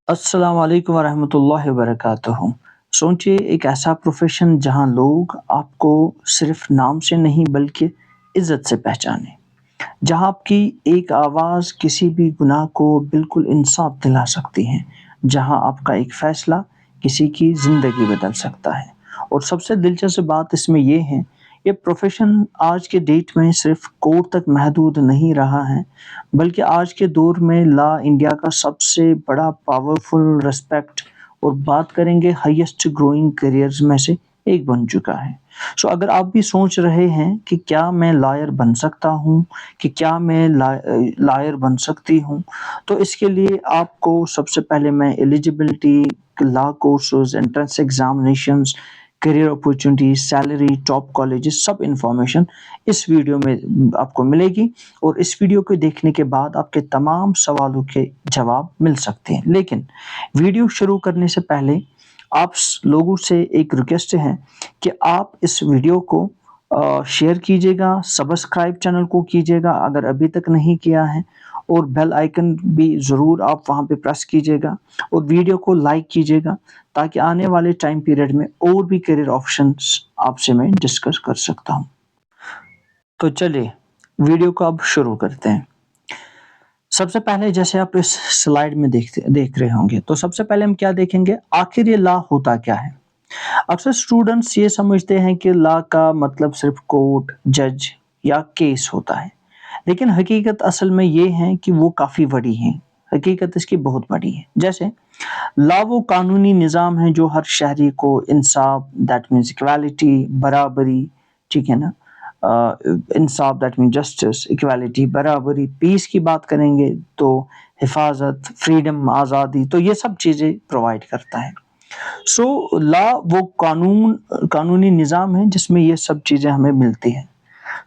अस्सलाम वालेकुम वरहमतुल्लाहि वबरकातुहू। सोचिए एक ऐसा प्रोफ़ेशन जहाँ लोग आपको सिर्फ़ नाम से नहीं बल्कि इज़्ज़त से पहचानें। जहाँ आपकी एक आवाज़ किसी भी गुनाह को बिल्कुल इंसाफ़ दिला सकती है। जहाँ आपका एक फ़ैसला किसी की ज़िंदगी बदल सकता है। और सबसे दिलचस्प बात इसमें ये है, ये प्रोफ़ेशन आज के डेट में सिर्फ़ कोर्ट तक महदूद नहीं रहा है, बल्कि आज के दौर में ला इंडिया का सबसे बड़ा पावरफुल रिस्पेक्ट और बात करेंगे हाईएस्ट ग्रोइंग करियर्स में से एक बन चुका है। सो अगर आप भी सोच रहे हैं कि क्या मैं लॉयर बन सकता हूँ, कि क्या मैं लॉयर बन सकती हूँ, तो इसके लिए आपको सबसे पहले मैं eligibility, law courses, entrance examinations, career opportunities, salary, top colleges, सब इंफॉर्मेशन इस वीडियो में आपको मिलेगी। और इस वीडियो को देखने के बाद आपके तमाम सवालों के जवाब मिल सकते हैं। लेकिन वीडियो शुरू करने से पहले आप लोगों से एक रिक्वेस्ट है कि आप इस वीडियो को शेयर कीजिएगा, सब्सक्राइब चैनल को कीजिएगा अगर अभी तक नहीं किया है, और बेल आइकन भी ज़रूर आप वहाँ पे प्रेस कीजिएगा, और वीडियो को लाइक कीजिएगा ताकि आने वाले टाइम पीरियड में और भी करियर ऑप्शंस आपसे मैं डिस्कस कर सकता हूँ। तो चलिए वीडियो को अब शुरू करते हैं। सबसे पहले जैसे आप इस स्लाइड में देख रहे होंगे, तो सबसे पहले हम क्या देखेंगे, आखिर ये लॉ होता क्या है। अक्सर स्टूडेंट्स ये समझते हैं कि लॉ का मतलब सिर्फ कोर्ट, जज या केस होता है, लेकिन हकीकत असल में ये है कि वो काफ़ी बड़ी है। हकीकत इसकी बहुत बड़ी है। जैसे लॉ वो कानूनी निज़ाम है जो हर शहरी को इंसाफ, दैट मीन्स इक्वालिटी, बराबरी, ठीक है ना, इंसाफ दैट मीन जस्टिस, इक्वालिटी, बराबरी, पीस की बात करेंगे तो हिफाजत, फ्रीडम, आज़ादी, तो ये सब चीज़ें प्रोवाइड करता है। सो लॉ वो कानूनी निज़ाम है जिसमें ये सब चीज़ें हमें मिलती हैं।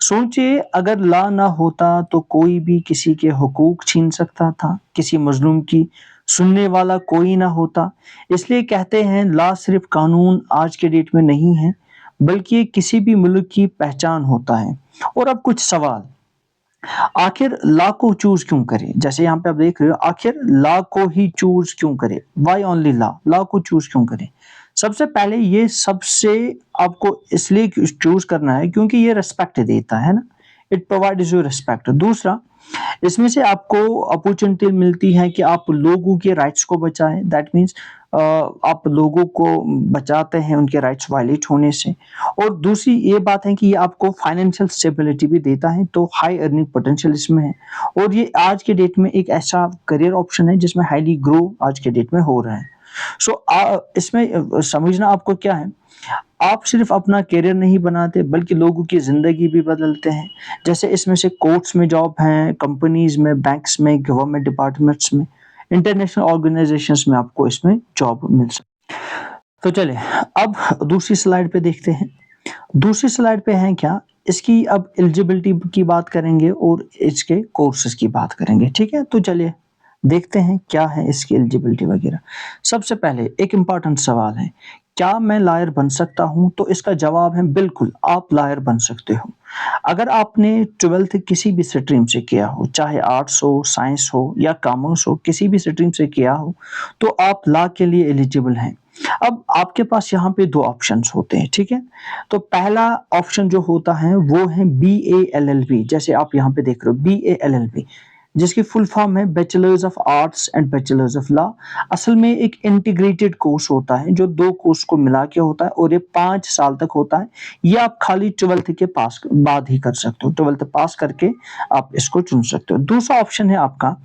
सोचिए अगर लॉ ना होता तो कोई भी किसी के हुकूक छीन सकता था, किसी मजलूम की सुनने वाला कोई ना होता। इसलिए कहते हैं लॉ सिर्फ कानून आज के डेट में नहीं है, बल्कि ये किसी भी मुल्क की पहचान होता है। और अब कुछ सवाल, आखिर लॉ को चूज क्यों करें? जैसे यहाँ पे आप देख रहे हो, आखिर लॉ को ही चूज क्यों करें? Why only law? लॉ को चूज क्यों करें? सबसे पहले ये सबसे आपको इसलिए चूज करना है क्योंकि ये रिस्पेक्ट देता है ना, इट प्रोवाइड्स यू रिस्पेक्ट। दूसरा, इसमें से आपको अपॉर्चुनिटी मिलती है कि आप लोगों के राइट्स को बचाएं, दैट मीन्स आप लोगों को बचाते हैं उनके राइट्स वायलेट होने से। और दूसरी ये बात है कि ये आपको फाइनेंशियल स्टेबिलिटी भी देता है, तो हाई अर्निंग पोटेंशियल इसमें है। और ये आज के डेट में एक ऐसा करियर ऑप्शन है जिसमें हाईली ग्रो आज के डेट में हो रहा है। सो इसमें समझना आपको क्या है, आप सिर्फ अपना करियर नहीं बनाते बल्कि लोगों की ज़िंदगी भी बदलते हैं। जैसे इसमें से कोर्ट्स में जॉब हैं, कंपनीज़ में, बैंक्स में, गवर्नमेंट डिपार्टमेंट्स में, इंटरनेशनल ऑर्गेनाइजेशंस में आपको इसमें जॉब मिल सकती है। तो चलिए अब दूसरी स्लाइड पे देखते हैं। दूसरी स्लाइड पे है क्या, इसकी अब एलिजिबिलिटी की बात करेंगे और इसके कोर्सेज की बात करेंगे, ठीक है। तो चलिए देखते हैं क्या है इसकी एलिजिबिलिटी वगैरह। सबसे पहले एक इम्पॉर्टेंट सवाल है, क्या मैं लॉयर बन सकता हूं? तो इसका जवाब है बिल्कुल, आप लॉयर बन सकते हो। अगर आपने 12th किसी भी स्ट्रीम से किया हो, चाहे आर्ट्स हो, साइंस हो या कॉमर्स हो, किसी भी स्ट्रीम से किया हो, तो आप लॉ के लिए एलिजिबल हैं। अब आपके पास यहाँ पे दो ऑप्शंस होते हैं, ठीक है। तो पहला ऑप्शन जो होता है वो है BA-LLB, जैसे आप यहाँ पे देख रहे हो BA-LLB, जिसकी फुल फॉर्म है bachelors of arts and bachelors of law. असल में एक इंटीग्रेटेड कोर्स होता है जो दो कोर्स को मिला के होता है, और ये 5 साल तक होता है। ये आप खाली 12th के पास बाद ही कर सकते हो, 12th पास करके आप इसको चुन सकते हो। दूसरा ऑप्शन है आपका,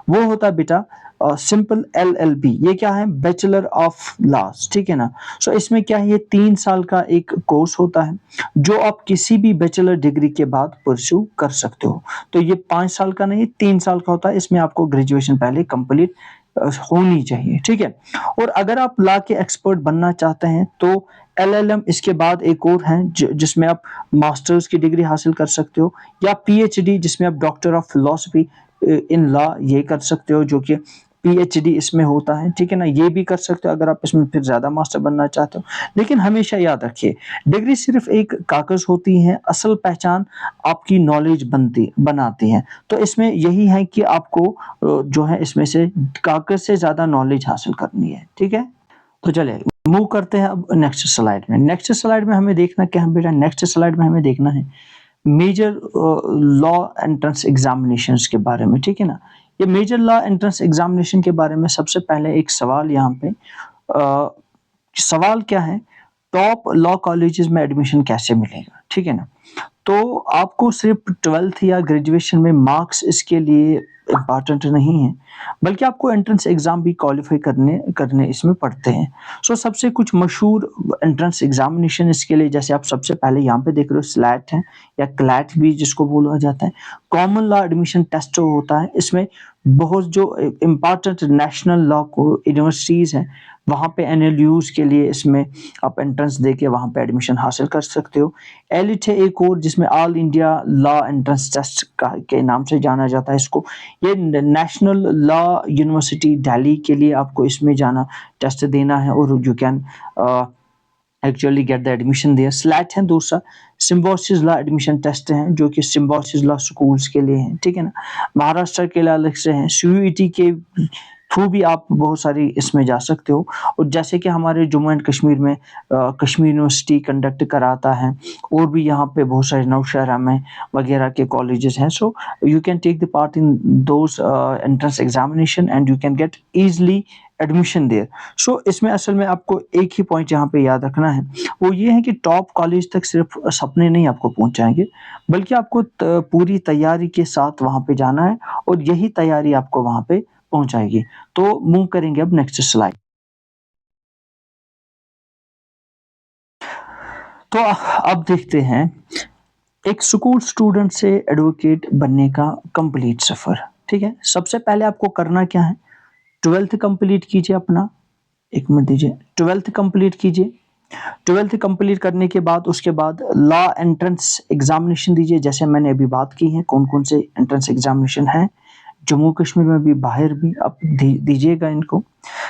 वो होता है बेटा सिंपल LLB। ये क्या है, बैचलर ऑफ लॉस, ठीक है ना। सो इसमें क्या है, ये 3 साल का एक कोर्स होता है जो आप किसी भी बैचलर डिग्री के बाद परस्यू कर सकते हो। तो ये 5 साल का नहीं, 3 साल का होता है। इसमें आपको ग्रेजुएशन पहले कंप्लीट होनी चाहिए, ठीक है। और अगर आप लॉ के एक्सपर्ट बनना चाहते हैं तो LLM इसके बाद एक और है जिसमें आप मास्टर्स की डिग्री हासिल कर सकते हो, या PhD जिसमें आप doctor of philosophy in law ये कर सकते हो, जो कि پی ایچ ڈی اس میں ہوتا ہے، ٹھیک ہے نا، یہ بھی کر سکتے ہو اگر آپ اس میں پھر زیادہ ماسٹر بننا چاہتے ہو، لیکن ہمیشہ یاد رکھیے ڈگری صرف ایک کاغذ ہوتی ہے، اصل پہچان آپ کی نالج بناتی ہے۔ تو اس میں یہی ہے کہ آپ کو جو ہے اس میں سے کاغذ سے زیادہ نالج حاصل کرنی ہے، ٹھیک ہے۔ تو چلے موو کرتے ہیں اب نیکسٹ سلائیڈ میں۔ نیکسٹ سلائیڈ میں ہمیں دیکھنا کیا ہے بیٹا، نیکسٹ سلائیڈ میں ہمیں دیکھنا ہے میجر لا انٹرنس ایگزامینیشنز کے بارے میں، ٹھیک ہے نا۔ یہ میجر لا انٹرنس ایگزامینیشن کے بارے میں سب سے پہلے ایک سوال یہاں پہ سوال کیا ہے، ٹاپ لا کالجز میں ایڈمیشن کیسے ملے گا، ٹھیک ہے نا۔ تو آپ کو صرف 12th یا گریجویشن میں مارکس اس کے لیے امپارٹنٹ نہیں ہیں، بلکہ آپ کو انٹرنس ایگزام بھی کوالیفائی کرنے اس میں پڑتے ہیں۔ سو سب سے کچھ مشہور انٹرنس ایگزامینیشن اس کے لیے، جیسے آپ سب سے پہلے یہاں پہ دیکھ رہے ہو سلیٹ ہے یا کلیٹ بھی جس کو بولا جاتا ہے، کامن لا ایڈمیشن ٹیسٹ ہوتا ہے۔ اس میں بہت جو امپارٹنٹ نیشنل لا کو یونیورسٹیز ہیں وہاں پہ NLUs کے لیے اس میں آپ انٹرنس دے کے وہاں پہ ایڈمیشن حاصل کر سکتے ہو۔ ایلٹ ہے ایک اور جس میں آل انڈیا لا انٹرنس ٹیسٹ کے نام سے جانا جاتا ہے اس کو، یہ نیشنل لا یونیورسٹی دہلی کے لیے آپ کو اس میں جانا ٹیسٹ دینا ہے اور you can actually get the admission دیا۔ سلیٹ ہے دوسرا، سمبوسس لا ایڈمیشن ٹیسٹ ہیں جو کہ سمبوسس لا اسکولس کے لیے ہیں، ٹھیک ہے نا۔ مہاراشٹر کے لیے الگ سے ہیں، CUET کے تھرو بھی آپ بہت ساری اس میں جا سکتے ہو، اور جیسے کہ ہمارے جموں اینڈ کشمیر میں کشمیر یونیورسٹی کنڈکٹ کراتا ہے، اور بھی یہاں پہ بہت سارے نوشہرہ میں وغیرہ کے کالجز ہیں۔ So you can take the part in those entrance examination and you can get easily admission there. So اس میں اصل میں آپ کو ایک ہی پوائنٹ یہاں پہ یاد رکھنا ہے، وہ یہ ہے کہ ٹاپ کالج تک صرف سپنے نہیں آپ کو پہنچائیں گے، بلکہ آپ کو پوری تیاری کے ساتھ وہاں پہ جانا ہے، اور یہی تیاری آپ کو وہاں پہ پہنچائے گی۔ تو موو کریں گے اب نیکسٹ سلائیڈ۔ تو اب دیکھتے ہیں ایک اسکول اسٹوڈنٹ سے ایڈوکیٹ بننے کا کمپلیٹ سفر، ٹھیک ہے۔ سب سے پہلے آپ کو کرنا کیا ہے، 12th کمپلیٹ کیجیے اپنا، ایک منٹ دیجیے، 12th کمپلیٹ کیجیے۔ 12th کمپلیٹ کرنے کے بعد اس کے بعد لا انٹرنس ایگزامینیشن دیجیے، جیسے میں نے ابھی بات کی ہے کون کون سے انٹرنس ایگزامینیشن ہیں جموں کشمیر میں بھی، باہر بھی، آپ دیجیے گا ان کو۔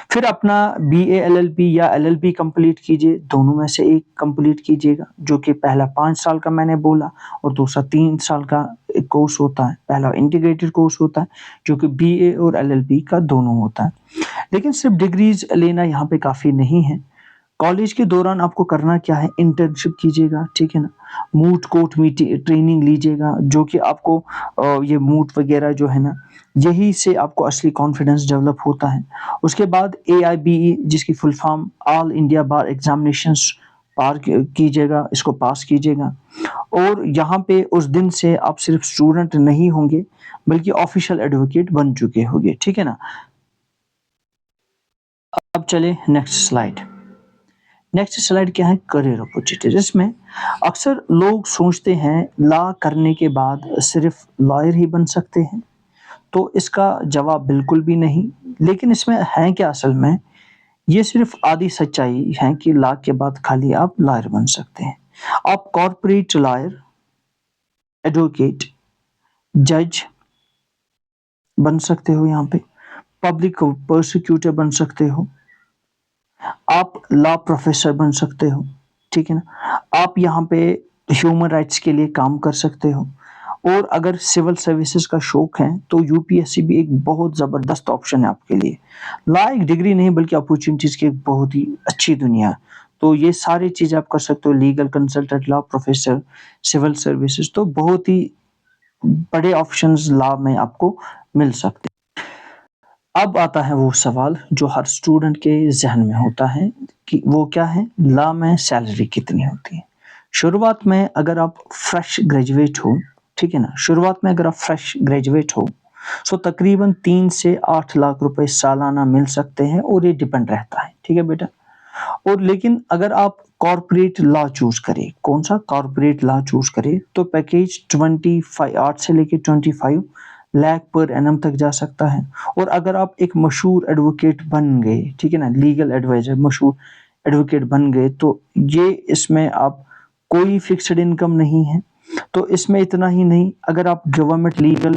پھر اپنا BA LLB یا LLB کمپلیٹ کیجیے، دونوں میں سے ایک کمپلیٹ کیجیے گا، جو کہ پہلا 5 سال کا میں نے بولا اور دوسرا 3 سال کا ایک کورس ہوتا ہے، پہلا انٹیگریٹڈ کورس ہوتا ہے جو کہ BA اور LLB کا دونوں ہوتا ہے۔ لیکن صرف ڈگریز لینا یہاں پہ کافی نہیں ہے، کالج کے دوران آپ کو کرنا کیا ہے، انٹرنشپ کیجیے گا، ٹھیک ہے نا، موٹ کوٹ میٹنگ ٹریننگ لیجیے گا، جو کہ آپ کو یہ موٹ وغیرہ جو ہے نا یہی سے آپ کو اصلی کانفیڈنس ڈیولپ ہوتا ہے۔ اس کے بعد AIBE جس کی فل فارم آل انڈیا بار ایگزامینیشنز پار کیجیے گا، اس کو پاس کیجیے گا، اور یہاں پہ اس دن سے آپ صرف اسٹوڈنٹ نہیں ہوں گے بلکہ آفیشیل ایڈوکیٹ بن چکے ہوں گے، ٹھیک ہے نا۔ اب چلے نیکسٹ سلائیڈ۔ نیکسٹ سلائیڈ کیا ہے، کریئر اپورچونیٹیز۔ اس میں اکثر لوگ سوچتے ہیں لا کرنے کے بعد صرف لائر ہی بن سکتے ہیں، تو اس کا جواب بالکل بھی نہیں، لیکن اس میں ہے کیا اصل میں، یہ صرف آدھی سچائی ہے کہ لا کے بعد خالی آپ لائر بن سکتے ہیں۔ آپ کارپوریٹ لائر، ایڈوکیٹ، جج بن سکتے ہو، یہاں پہ پبلک پروسیکیوٹر بن سکتے ہو، آپ لا پروفیسر بن سکتے ہو، ٹھیک ہے نا، آپ یہاں پہ ہیومن رائٹس کے لیے کام کر سکتے ہو، اور اگر سول سروسز کا شوق ہے تو UPSC بھی ایک بہت زبردست آپشن ہے آپ کے لیے۔ لا ایک ڈگری نہیں بلکہ اپورچونیٹیز کی ایک بہت ہی اچھی دنیا، تو یہ ساری چیزیں آپ کر سکتے ہو، لیگل کنسلٹنٹ، لا پروفیسر، سول سروسز، تو بہت ہی بڑے آپشنز لا میں آپ کو مل سکتے ہیں۔ اب آتا ہے وہ سوال جو ہر اسٹوڈنٹ کے ذہن میں ہوتا ہے کہ وہ کیا ہے، لا میں سیلری کتنی ہوتی ہے۔ شروعات میں اگر آپ فریش گریجویٹ ہو، ٹھیک ہے نا، شروعات میں اگر آپ فریش گریجویٹ ہو سو تقریباً 3 سے 8 لاکھ روپے سالانہ مل سکتے ہیں، اور یہ ڈیپینڈ رہتا ہے، ٹھیک ہے بیٹا۔ اور لیکن اگر آپ کارپوریٹ لا چوز کرے، کون سا کارپوریٹ لا چوز کرے، تو پیکیج 8 سے لے کے 25 لاکھ پر اینم تک جا سکتا ہے۔ اور اگر آپ ایک مشہور ایڈوکیٹ بن گئے، ٹھیک ہے نا، لیگل ایڈوائزر، مشہور ایڈوکیٹ بن گئے، تو یہ اس میں آپ کوئی فکسڈ انکم نہیں ہے۔ تو اس میں اتنا ہی نہیں، اگر آپ گورنمنٹ لیگل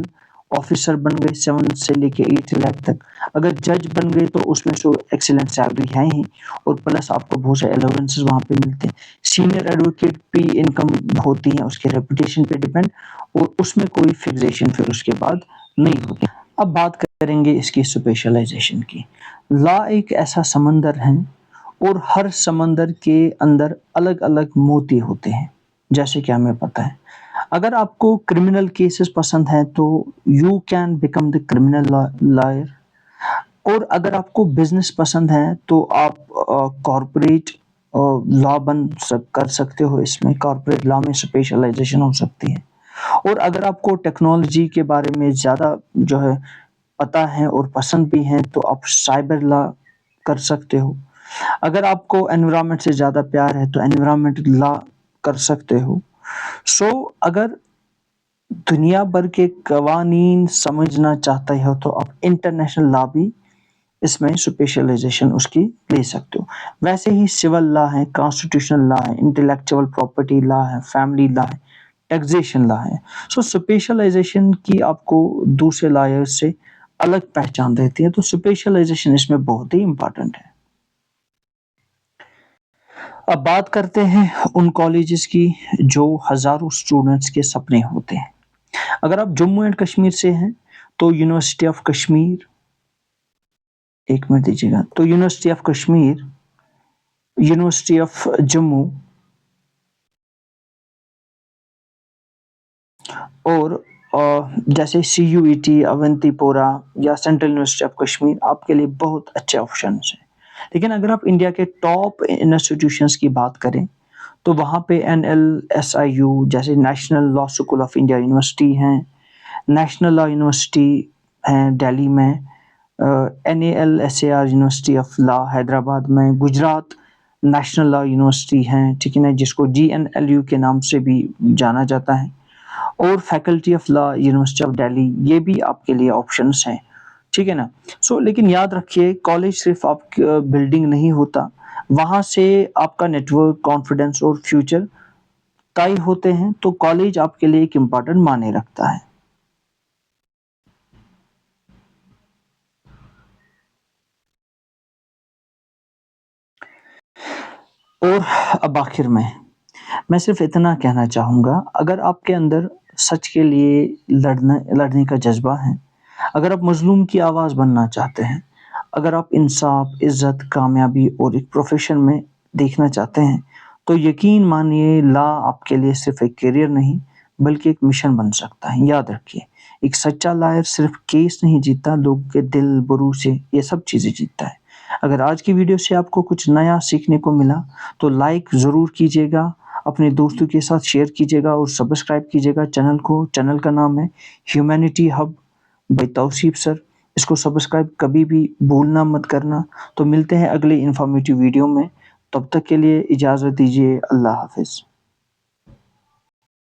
ऑफिसर बन गए 7 से लेके 8 लाख तक। अगर जज बन गए तो उसमें तो एक्सीलेंट सैलरी है ही, और प्लस आपको बहुत सारे अलाउंसेस वहाँ पे मिलते हैं। सीनियर एडवोकेट भी इनकम होती है उसके रेपुटेशन पे डिपेंड, और उसमें कोई फिक्सेशन फिर उसके बाद नहीं होती। अब बात करेंगे इसकी स्पेशलाइजेशन की। लॉ एक ऐसा समंदर है, और हर समंदर के अंदर अलग अलग मोती होते हैं, जैसे कि हमें पता है। अगर आपको क्रिमिनल केसेस पसंद हैं तो you can become the criminal lawyer, और अगर आपको बिजनेस पसंद है तो आप कॉरपोरेट लॉ कर सकते हो। इसमें कॉरपोरेट लॉ में स्पेशलाइजेशन हो सकती है। और अगर आपको टेक्नोलॉजी के बारे में ज़्यादा जो है पता है और पसंद भी है तो आप साइबर लॉ कर सकते हो। अगर आपको एनवायरनमेंट से ज़्यादा प्यार है तो एनवायरनमेंट लॉ कर सकते हो। सो अगर दुनिया भर के कवानीन समझना चाहते हो तो आप इंटरनेशनल लॉ भी इसमें स्पेशलाइजेशन उसकी ले सकते हो। वैसे ही सिविल लॉ है, कॉन्स्टिट्यूशनल लॉ है, इंटेलेक्चुअल प्रॉपर्टी लॉ है, फैमिली लॉ है, टैक्सेशन लॉ है। सो स्पेशलाइजेशन की आपको दूसरे लॉयर्स से अलग पहचान देती है, तो स्पेशलाइजेशन इसमें बहुत ही इंपॉर्टेंट है। अब बात करते हैं उन कॉलेजेस की जो हज़ारों स्टूडेंट्स के सपने होते हैं। अगर आप जम्मू एंड कश्मीर से हैं तो यूनिवर्सिटी ऑफ कश्मीर, एक मिनट दीजिएगा, तो university of Kashmir, university of Jammu, और जैसे CUET, अवंतीपोरा या सेंट्रल यूनिवर्सिटी ऑफ कश्मीर आपके लिए बहुत अच्छे ऑप्शंस हैं। लेकिन अगर आप इंडिया के टॉप इंस्टीट्यूशंस की बात करें तो वहाँ पे NLSIU जैसे national law school of India university हैं, नेशनल लॉ यूनिवर्सिटी हैं दिल्ली में, NALSAR university of law Hyderabad में, गुजरात नेशनल लॉ यूनिवर्सिटी हैं, ठीक है ना, जिसको GNLU के नाम से भी जाना जाता है, और faculty of law university of Delhi, ये भी आपके लिए ऑप्शंस हैं, ठीक है ना। लेकिन याद रखिए कॉलेज सिर्फ आप बिल्डिंग नहीं होता, वहाँ से आपका नेटवर्क, कॉन्फिडेंस और फ्यूचर तय होते हैं। तो कॉलेज आपके लिए एक इम्पॉर्टेंट मायने रखता है। और अब आखिर में मैं सिर्फ इतना कहना चाहूँगा, अगर आपके अंदर सच के लिए लड़ने का जज्बा है, अगर आप मज़लूम की आवाज़ बनना चाहते हैं, अगर आप इंसाफ, इज़्ज़त, कामयाबी और एक प्रोफ़ेशन में देखना चाहते हैं, तो यकीन मानिए लॉ आपके लिए सिर्फ़ एक करियर नहीं, बल्कि एक मिशन बन सकता है। याद रखिए, एक सच्चा लॉयर सिर्फ़ केस नहीं जीतता, लोगों के दिल, भरोसे, ये सब चीज़ें जीतता है। अगर आज की वीडियो से आपको कुछ नया सीखने को मिला, तो लाइक ज़रूर कीजिएगा, अपने दोस्तों के साथ शेयर कीजिएगा और सब्सक्राइब कीजिएगा चैनल को। चैनल का नाम है humanity hub by Tauseef sir. इसको सब्सक्राइब कभी भी भूलना मत करना। तो मिलते हैं अगले इन्फॉर्मेटिव वीडियो में, तब तक के लिए इजाज़त दीजिए। अल्लाह हाफ़िज़।